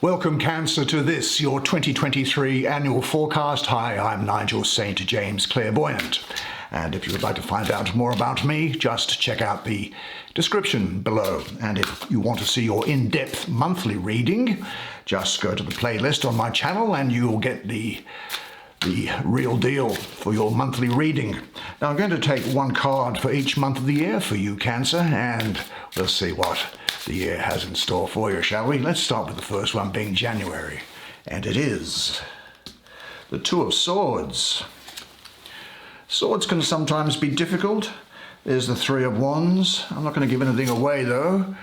Welcome, Cancer, to this, your 2023 annual forecast. Hi, I'm Nigel Saint James, clairvoyant. And if you would like to find out more about me, just check out the description below. And if you want to see your in-depth monthly reading, just go to the playlist on my channel and you'll get the real deal for your monthly reading. Now, I'm going to take one card for each month of the year for you, Cancer, and we'll see what the year has in store for you, shall we? Let's start with the first one, being January. And it is the Two of Swords. Swords can sometimes be difficult. There's the Three of Wands. I'm not going to give anything away, though.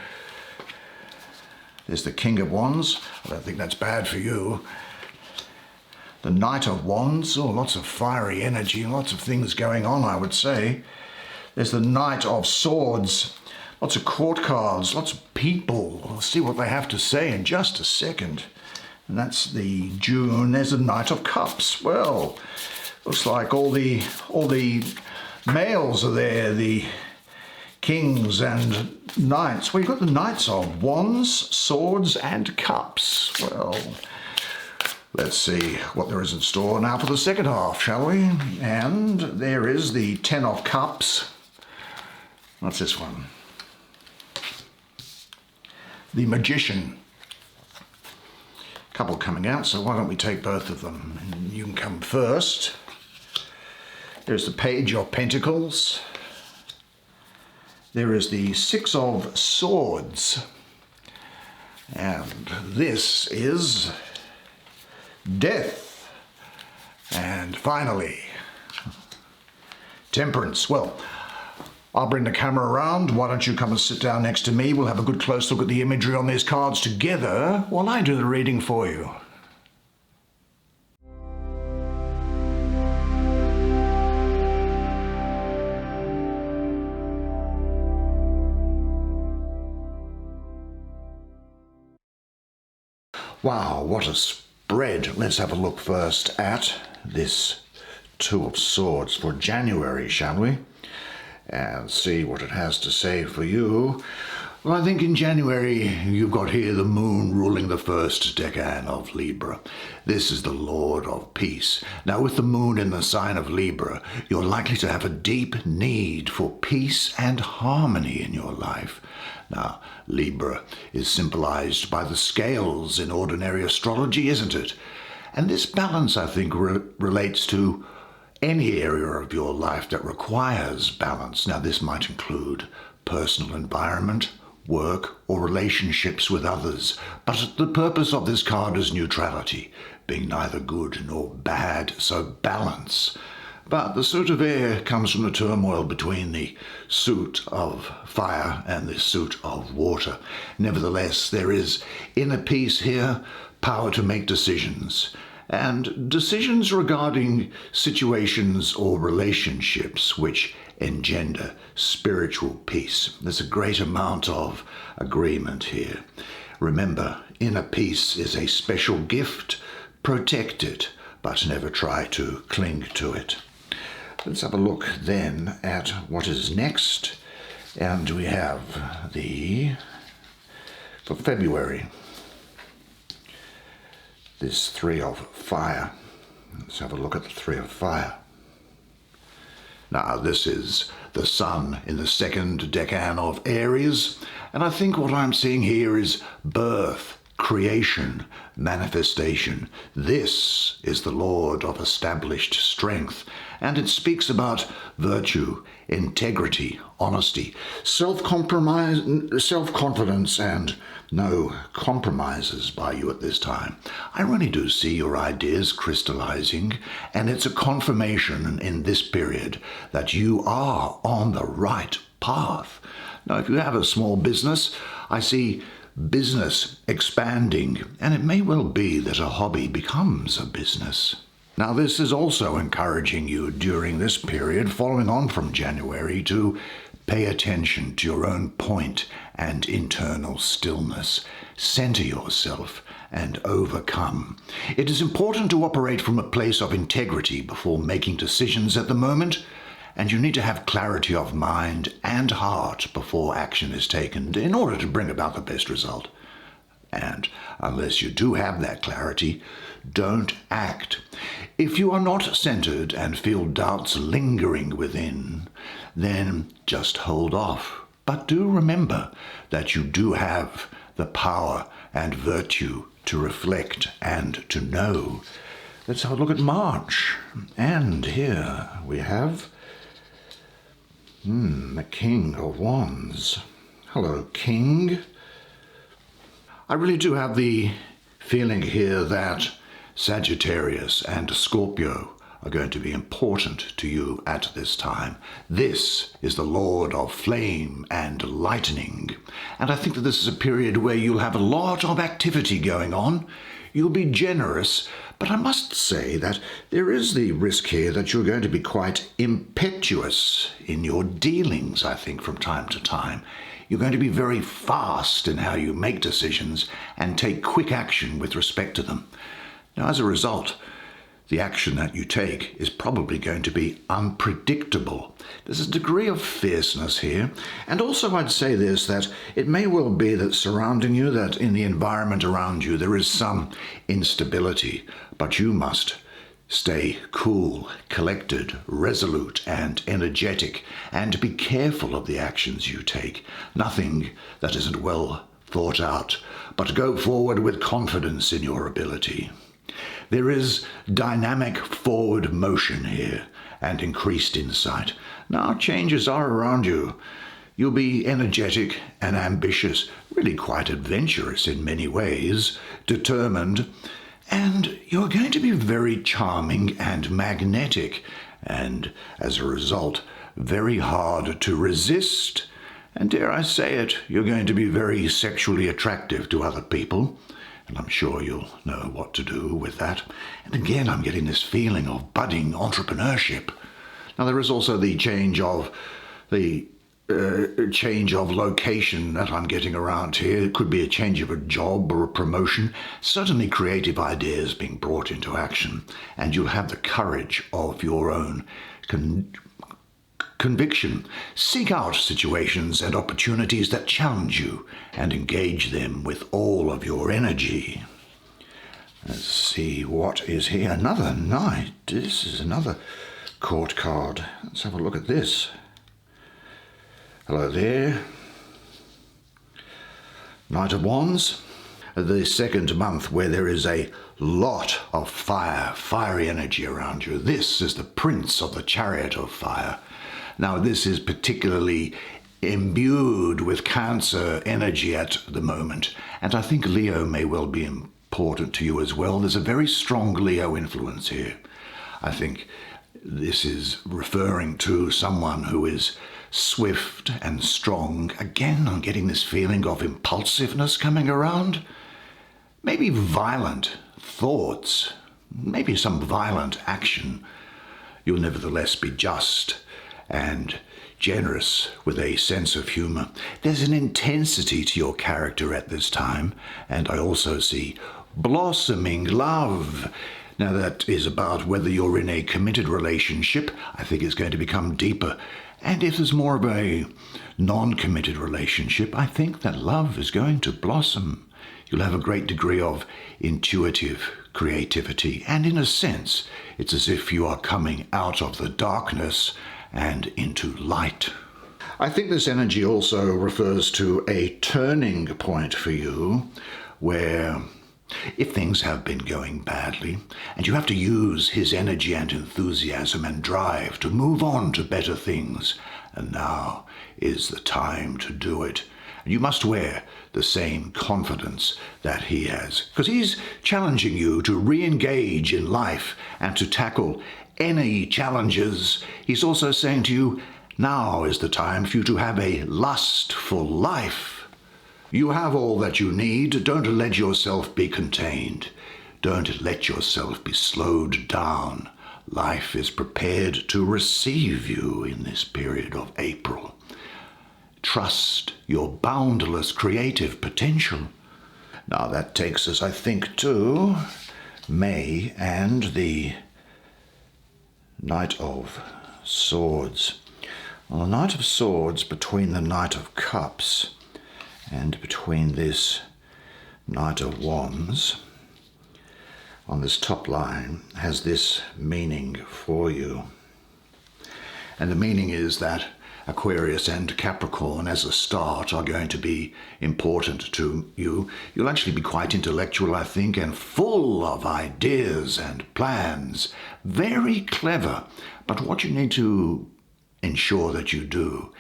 There's the King of Wands. I don't think that's bad for you. The Knight of Wands. Oh, lots of fiery energy, lots of things going on, I would say. There's the Knight of Swords. Lots of court cards, lots of people. We'll see what they have to say in just a second. And that's the June. There's the Knight of Cups. Well, looks like all the males are there, the kings and knights. Well, you've got the Knights of Wands, Swords and Cups. Well, let's see what there is in store now for the second half, shall we? And there is the Ten of Cups. What's this one? The Magician. Couple coming out, so why don't we take both of them? And you can come first. There's the Page of Pentacles. There is the Six of Swords. And this is Death. And finally, Temperance. Well, I'll bring the camera around. Why don't you come and sit down next to me? We'll have a good close look at the imagery on these cards together while I do the reading for you. Wow, what a spread. Let's have a look first at this Two of Swords for January, shall we? And see what it has to say for you. Well, I think in January you've got here the moon ruling the first decan of Libra. This is the Lord of Peace. Now, with the moon in the sign of Libra, you're likely to have a deep need for peace and harmony in your life. Now, Libra is symbolized by the scales in ordinary astrology, isn't it? And this balance, I think, relates to any area of your life that requires balance. Now, this might include personal environment, work, or relationships with others. But the purpose of this card is neutrality, being neither good nor bad, so balance. But the suit of air comes from the turmoil between the suit of fire and the suit of water. Nevertheless, there is inner peace here, power to make decisions. And decisions regarding situations or relationships which engender spiritual peace. There's a great amount of agreement here. Remember, inner peace is a special gift. Protect it, but never try to cling to it. Let's have a look then at what is next. And we have for February, this Three of Fire. Let's have a look at the Three of Fire. Now, this is the Sun in the second decan of Aries, and I think what I'm seeing here is birth, creation, manifestation. This is the Lord of established strength, and it speaks about virtue, integrity, honesty, self-confidence, and no compromises by you at this time. I really do see your ideas crystallizing, and it's a confirmation in this period that you are on the right path. Now, if you have a small business, I see business expanding, and it may well be that a hobby becomes a business. Now, this is also encouraging you during this period, following on from January, to pay attention to your own point and internal stillness. Center yourself and overcome. It is important to operate from a place of integrity before making decisions at the moment, and you need to have clarity of mind and heart before action is taken in order to bring about the best result. And unless you do have that clarity, don't act. If you are not centered and feel doubts lingering within, then just hold off. But do remember that you do have the power and virtue to reflect and to know. Let's have a look at March. And here we have the King of Wands. Hello, King. I really do have the feeling here that Sagittarius and Scorpio are going to be important to you at this time. This is the Lord of Flame and Lightning. And I think that this is a period where you'll have a lot of activity going on. You'll be generous, but I must say that there is the risk here that you're going to be quite impetuous in your dealings, I think, from time to time. You're going to be very fast in how you make decisions and take quick action with respect to them. Now, as a result, the action that you take is probably going to be unpredictable. There's a degree of fierceness here. And also I'd say this, that it may well be that surrounding you, that in the environment around you, there is some instability, but you must stay cool, collected, resolute, and energetic, and be careful of the actions you take. Nothing that isn't well thought out, but go forward with confidence in your ability. There is dynamic forward motion here and increased insight. Now changes are around you. You'll be energetic and ambitious, really quite adventurous in many ways, determined, and you're going to be very charming and magnetic, and as a result, very hard to resist. And dare I say it, you're going to be very sexually attractive to other people. And I'm sure you'll know what to do with that. And again, I'm getting this feeling of budding entrepreneurship. Now, there is also the change of location that I'm getting around here. It could be a change of a job or a promotion. Certainly creative ideas being brought into action. And you'll have the courage of your own conviction. Seek out situations and opportunities that challenge you and engage them with all of your energy. Let's see what is here. Another knight. This is another court card. Let's have a look at this. Hello there. Knight of Wands. The second month where there is a lot of fiery energy around you. This is the Prince of the Chariot of Fire. Now, this is particularly imbued with Cancer energy at the moment, and I think Leo may well be important to you as well. There's a very strong Leo influence here. I think this is referring to someone who is swift and strong. Again, I'm getting this feeling of impulsiveness coming around. Maybe violent thoughts, maybe some violent action. You'll nevertheless be just and generous with a sense of humor. There's an intensity to your character at this time, and I also see blossoming love. Now that is about whether you're in a committed relationship. I think it's going to become deeper. And if there's more of a non-committed relationship, I think that love is going to blossom. You'll have a great degree of intuitive creativity, and in a sense, it's as if you are coming out of the darkness and into light. I think this energy also refers to a turning point for you, where if things have been going badly, and you have to use his energy and enthusiasm and drive to move on to better things, and now is the time to do it. And you must wear the same confidence that he has, because he's challenging you to re-engage in life and to tackle any challenges. He's also saying to you, now is the time for you to have a lustful life. You have all that you need. Don't let yourself be contained. Don't let yourself be slowed down. Life is prepared to receive you in this period of April. Trust your boundless creative potential. Now that takes us, I think, to May and the Knight of Swords. Well, the Knight of Swords between the Knight of Cups and between this Knight of Wands on this top line has this meaning for you. And the meaning is that Aquarius and Capricorn as a start are going to be important to you. You'll actually be quite intellectual, I think, and full of ideas and plans. Very clever. But what you need to ensure that you do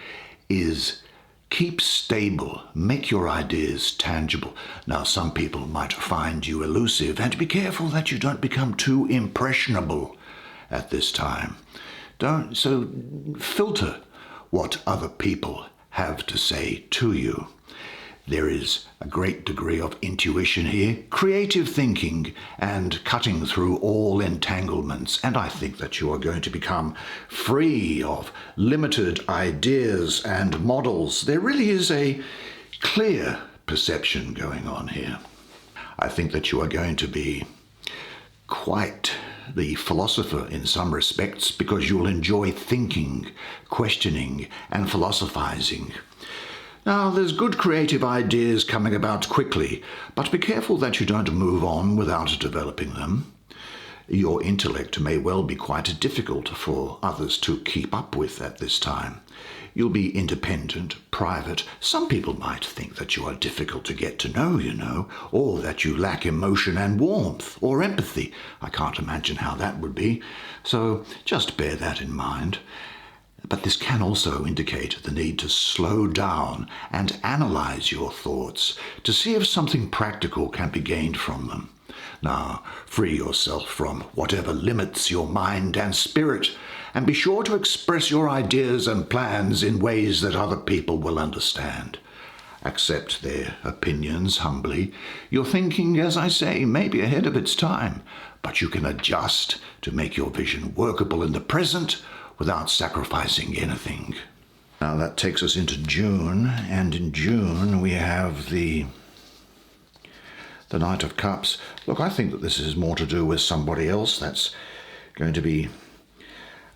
is keep stable, make your ideas tangible. Now, some people might find you elusive, and be careful that you don't become too impressionable at this time. So filter what other people have to say to you. There is a great degree of intuition here, creative thinking, and cutting through all entanglements. And I think that you are going to become free of limited ideas and models. There really is a clear perception going on here. I think that you are going to be quite the philosopher in some respects, because you'll enjoy thinking, questioning, and philosophizing. Now, there's good creative ideas coming about quickly, but be careful that you don't move on without developing them. Your intellect may well be quite difficult for others to keep up with at this time. You'll be independent, private. Some people might think that you are difficult to get to know, you know, or that you lack emotion and warmth or empathy. I can't imagine how that would be, so just bear that in mind. But this can also indicate the need to slow down and analyze your thoughts to see if something practical can be gained from them. Now, free yourself from whatever limits your mind and spirit, and be sure to express your ideas and plans in ways that other people will understand. Accept their opinions humbly. Your thinking, as I say, may be ahead of its time, but you can adjust to make your vision workable in the present without sacrificing anything. Now that takes us into June, and in June we have the Knight of Cups. Look, I think that this is more to do with somebody else that's going to be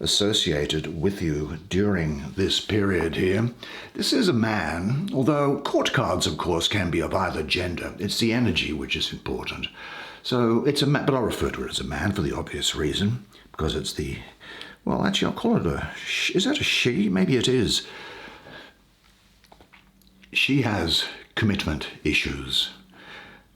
associated with you during this period here. This is a man, although court cards, of course, can be of either gender. It's the energy which is important. So it's a man, but I'll refer to it as a man for the obvious reason, because it's the, well, actually, I'll call it is that a she? Maybe it is. She has commitment issues.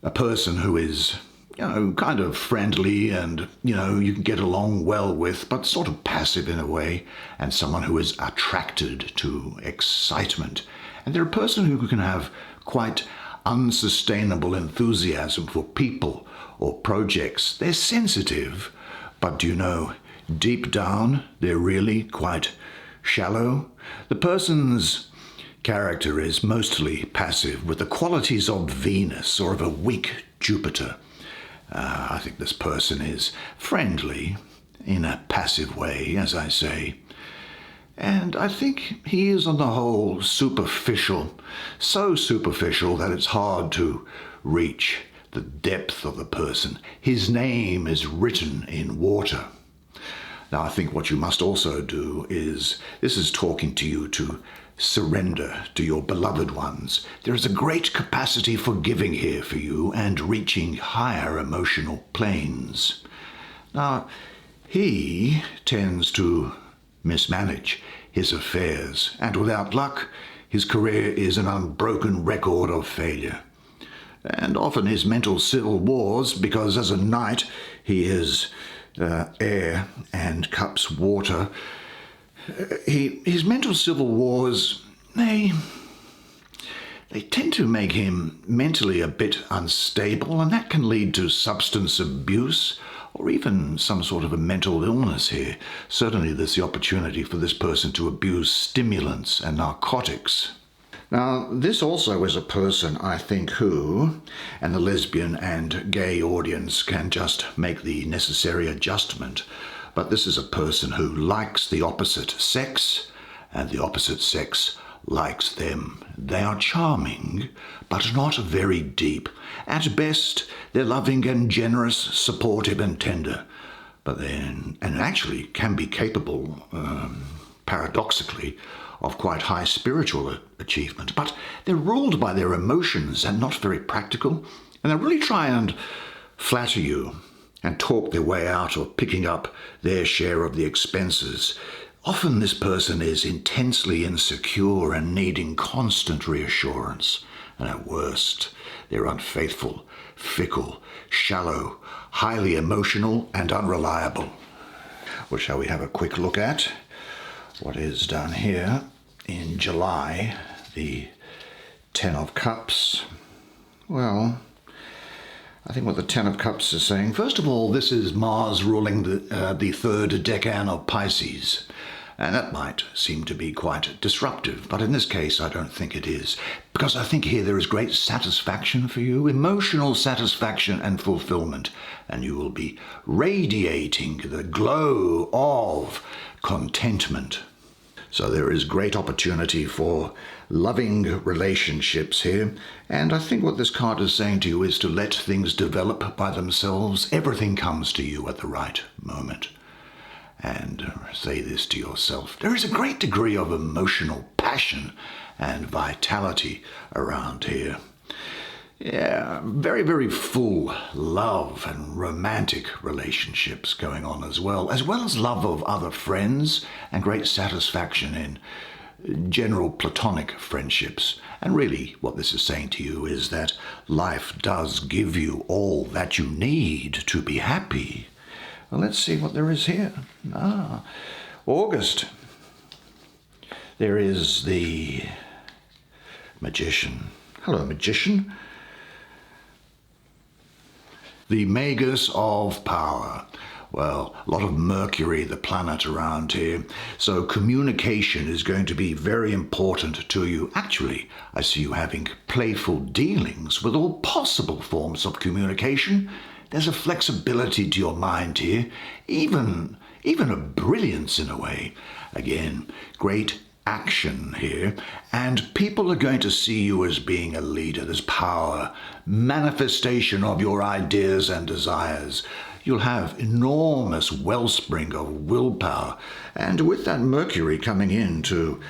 A person who is, kind of friendly and, you can get along well with, but sort of passive in a way, and someone who is attracted to excitement. And they're a person who can have quite unsustainable enthusiasm for people or projects. They're sensitive, but deep down, they're really quite shallow. The person's character is mostly passive, with the qualities of Venus or of a weak Jupiter. I think this person is friendly in a passive way, as I say. And I think he is on the whole superficial, so superficial that it's hard to reach the depth of the person. His name is written in water. Now, I think what you must also do is, this is talking to you to surrender to your beloved ones. There is a great capacity for giving here for you and reaching higher emotional planes. Now, he tends to mismanage his affairs, and without luck, his career is an unbroken record of failure. And often his mental civil wars, because as a knight he is air and cups water, his mental civil wars, they tend to make him mentally a bit unstable, and that can lead to substance abuse or even some sort of a mental illness here. Certainly there's the opportunity for this person to abuse stimulants and narcotics. Now, this also is a person, I think, who, and the lesbian and gay audience can just make the necessary adjustment, but this is a person who likes the opposite sex, and the opposite sex likes them. They are charming, but not very deep. At best, they're loving and generous, supportive and tender, but then, and actually can be capable, paradoxically, of quite high spiritual achievement, but they're ruled by their emotions and not very practical. And they really try and flatter you and talk their way out of picking up their share of the expenses. Often this person is intensely insecure and needing constant reassurance. And at worst, they're unfaithful, fickle, shallow, highly emotional and unreliable. Well, shall we have a quick look at what is done here in July, the Ten of Cups? Well, I think what the Ten of Cups is saying, first of all, this is Mars ruling the third decan of Pisces. And that might seem to be quite disruptive, but in this case I don't think it is. Because I think here there is great satisfaction for you, emotional satisfaction and fulfillment. And you will be radiating the glow of contentment. So there is great opportunity for loving relationships here. And I think what this card is saying to you is to let things develop by themselves. Everything comes to you at the right moment. And say this to yourself, there is a great degree of emotional passion and vitality around here. Yeah, very, very full love and romantic relationships going on as well as love of other friends and great satisfaction in general platonic friendships. And really what this is saying to you is that life does give you all that you need to be happy. Well, let's see what there is here. August. There is the Magician. Hello, Magician. The Magus of Power. Well, a lot of Mercury, the planet around here. So communication is going to be very important to you. Actually, I see you having playful dealings with all possible forms of communication. There's a flexibility to your mind here, even a brilliance in a way. Again, great action here, and people are going to see you as being a leader. There's power, manifestation of your ideas and desires. You'll have enormous wellspring of willpower, and with that Mercury coming in to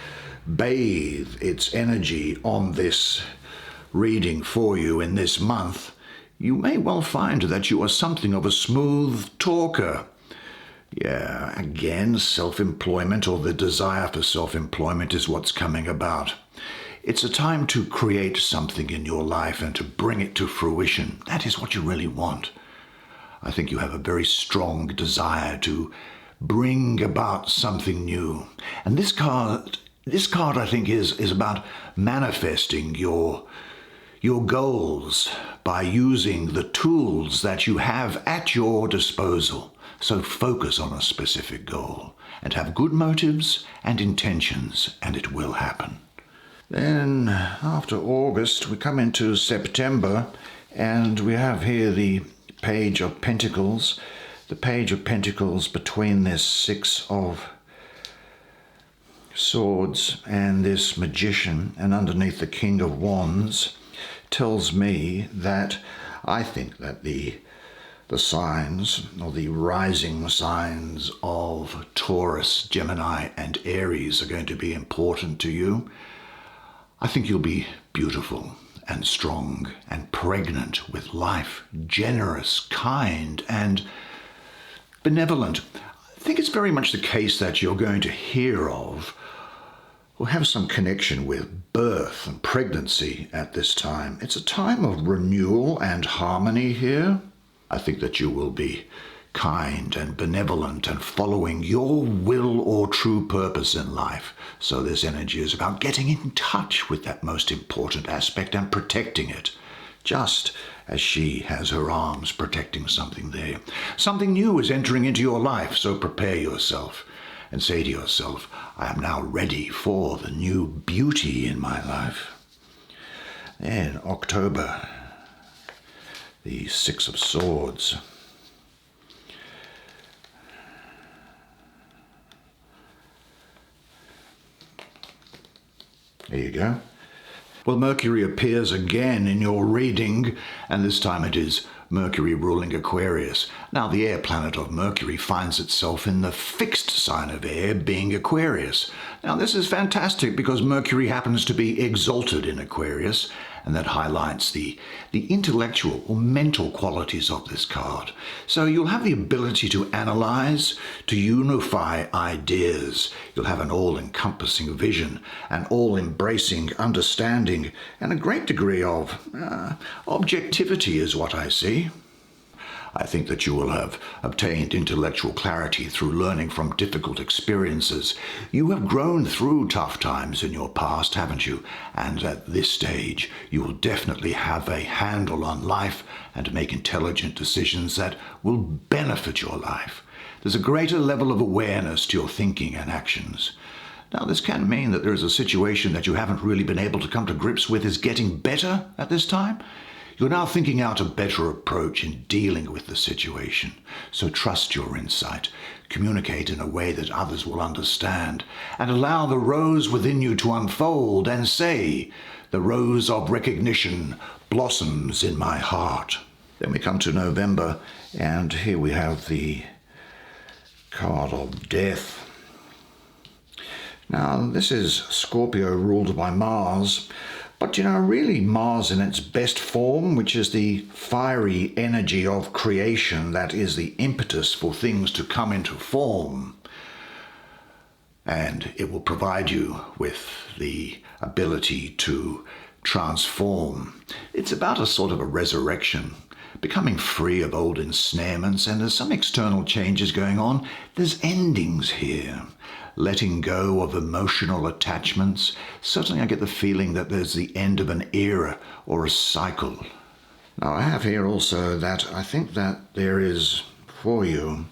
bathe its energy on this reading for you in this month, you may well find that you are something of a smooth talker. Yeah, again, self-employment or the desire for self-employment is what's coming about. It's a time to create something in your life and to bring it to fruition. That is what you really want. I think you have a very strong desire to bring about something new. And this card I think is about manifesting your goals by using the tools that you have at your disposal. So focus on a specific goal and have good motives and intentions, and it will happen. Then after August, we come into September, and we have here the Page of Pentacles. The Page of Pentacles between this Six of Swords and this Magician, and underneath the King of Wands, tells me that I think that the signs, or the rising signs of Taurus, Gemini, and Aries are going to be important to you. I think you'll be beautiful and strong and pregnant with life, generous, kind, and benevolent. I think it's very much the case that you're going to hear of or have some connection with birth and pregnancy at this time. It's a time of renewal and harmony here. I think that you will be kind and benevolent and following your will or true purpose in life. So this energy is about getting in touch with that most important aspect and protecting it, just as she has her arms protecting something there. Something new is entering into your life, so prepare yourself and say to yourself, I am now ready for the new beauty in my life. Then October, the Six of Swords. There you go. Well, Mercury appears again in your reading, and this time it is Mercury ruling Aquarius. Now, the air planet of Mercury finds itself in the fixed sign of air, being Aquarius. Now, this is fantastic because Mercury happens to be exalted in Aquarius, and that highlights the intellectual or mental qualities of this card. So you'll have the ability to analyze, to unify ideas. You'll have an all-encompassing vision, an all-embracing understanding, and a great degree of objectivity is what I see. I think that you will have obtained intellectual clarity through learning from difficult experiences. You have grown through tough times in your past, haven't you? And at this stage, you will definitely have a handle on life and make intelligent decisions that will benefit your life. There's a greater level of awareness to your thinking and actions. Now, this can mean that there is a situation that you haven't really been able to come to grips with is getting better at this time. You're now thinking out a better approach in dealing with the situation. So trust your insight, communicate in a way that others will understand, and allow the rose within you to unfold and say, "The rose of recognition blossoms in my heart." Then we come to November, and here we have the card of death. Now, this is Scorpio ruled by Mars. But, really Mars in its best form, which is the fiery energy of creation that is the impetus for things to come into form. And it will provide you with the ability to transform. It's about a sort of a resurrection, becoming free of old ensnarements, and there's some external changes going on. There's endings here. Letting go of emotional attachments. Certainly I get the feeling that there's the end of an era or a cycle. Now I have here also that I think that there is for you,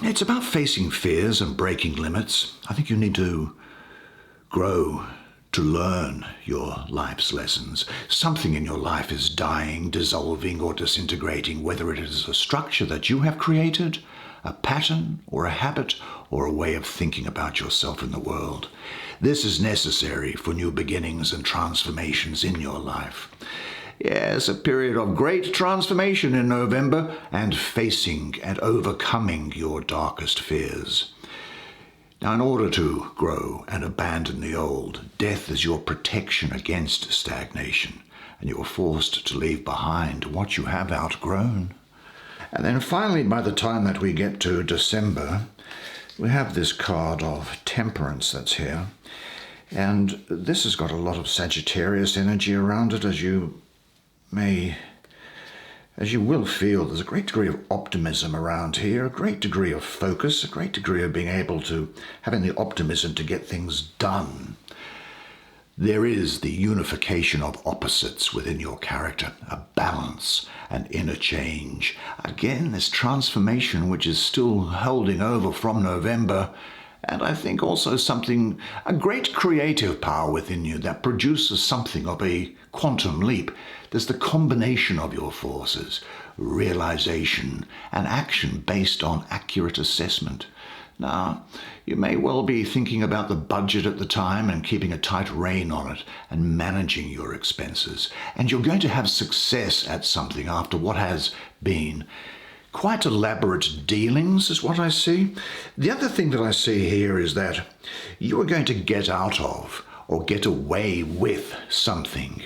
it's about facing fears and breaking limits. I think you need to grow to learn your life's lessons. Something in your life is dying, dissolving, or disintegrating, whether it is a structure that you have created, a pattern or a habit or a way of thinking about yourself in the world. This is necessary for new beginnings and transformations in your life. Yes, a period of great transformation in November and facing and overcoming your darkest fears. Now, in order to grow and abandon the old, death is your protection against stagnation, and you are forced to leave behind what you have outgrown. And then finally, by the time that we get to December, we have this card of Temperance that's here. And this has got a lot of Sagittarius energy around it, as you will feel. There's a great degree of optimism around here, a great degree of focus, a great degree of being able to, having the optimism to get things done. There is the unification of opposites within your character, a balance, an inner change. Again, this transformation which is still holding over from November, and I think also a great creative power within you that produces something of a quantum leap. There's the combination of your forces, realization and action based on accurate assessment. Now, you may well be thinking about the budget at the time and keeping a tight rein on it and managing your expenses. And you're going to have success at something after what has been quite elaborate dealings, is what I see. The other thing that I see here is that you are going to get out of or get away with something.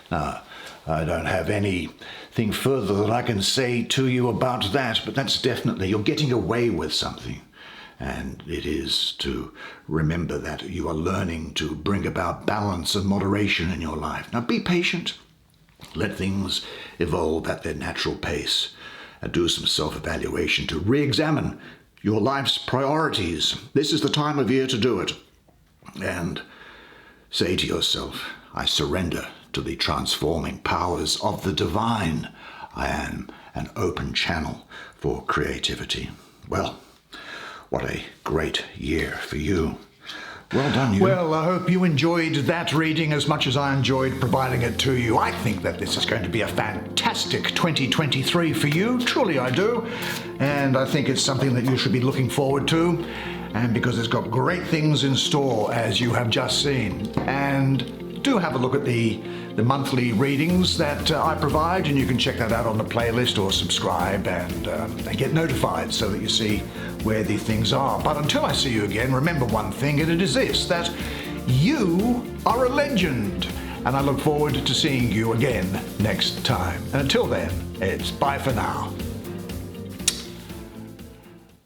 Now, I don't have anything further that I can say to you about that, but that's definitely, you're getting away with something. And it is to remember that you are learning to bring about balance and moderation in your life. Now be patient. Let things evolve at their natural pace. And do some self-evaluation to re-examine your life's priorities. This is the time of year to do it. And say to yourself, I surrender to the transforming powers of the divine. I am an open channel for creativity. Well, what a great year for you. Well done, you. Well, I hope you enjoyed that reading as much as I enjoyed providing it to you. I think that this is going to be a fantastic 2023 for you. Truly I do. And I think it's something that you should be looking forward to. And because it's got great things in store, as you have just seen. And do have a look at the monthly readings that I provide, and you can check that out on the playlist or subscribe and get notified so that you see where the things are. But until I see you again, remember one thing, and it is this, that You are a legend, and I look forward to seeing you again next time. And until then, it's bye for now.